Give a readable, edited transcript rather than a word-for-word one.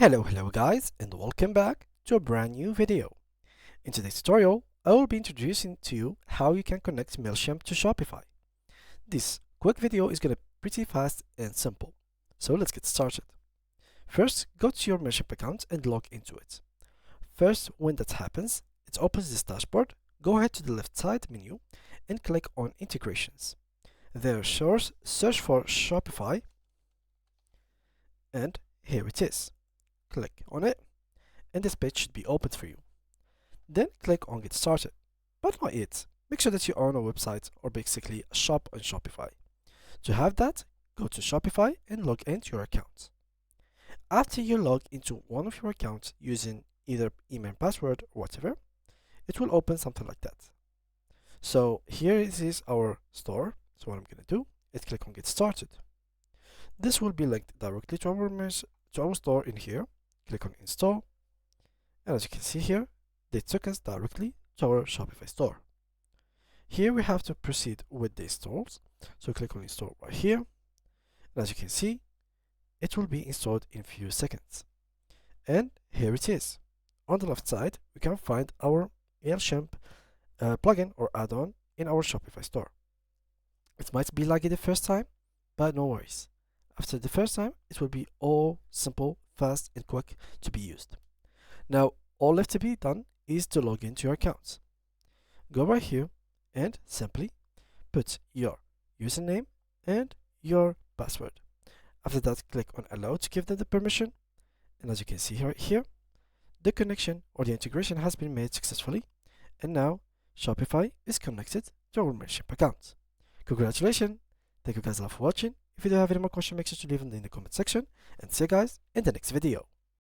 Hello guys, and welcome back to a brand new video. In today's tutorial, I will be introducing to you how you can connect Mailchimp to Shopify. This quick video is gonna be pretty fast and simple. So let's get started. First, go to your Mailchimp account and log into it. First, when that happens, it opens this dashboard. Go ahead to the left side menu and click on Integrations. There, search for Shopify, and here it is. Click on it, and this page should be opened for you. Then click on Get Started. But not yet. Make sure that you own a website or basically a shop on Shopify. To have that, go to Shopify and log into your account. After you log into one of your accounts using either email password or whatever, it will open something like that. So here is our store. So what I'm going to do is click on Get Started. This will be linked directly to our store in here. Click on Install, and as you can see here, they took us directly to our Shopify store. Here we have to proceed with the installs, so click on Install right here, and as you can see, it will be installed in a few seconds. And here it is. On the left side, we can find our Mailchimp plugin or add-on in our Shopify store. It might be laggy the first time, but no worries. After the first time, it will be all simple, fast, and quick to be used. Now, all left to be done is to log into your account. Go right here and simply put your username and your password. After that, click on Allow to give them the permission. And as you can see right here, the connection or the integration has been made successfully. And now, Shopify is connected to our Mailchimp account. Congratulations! Thank you guys a lot for watching. If you do have any more questions, make sure to leave them in the comment section. And see you guys in the next video.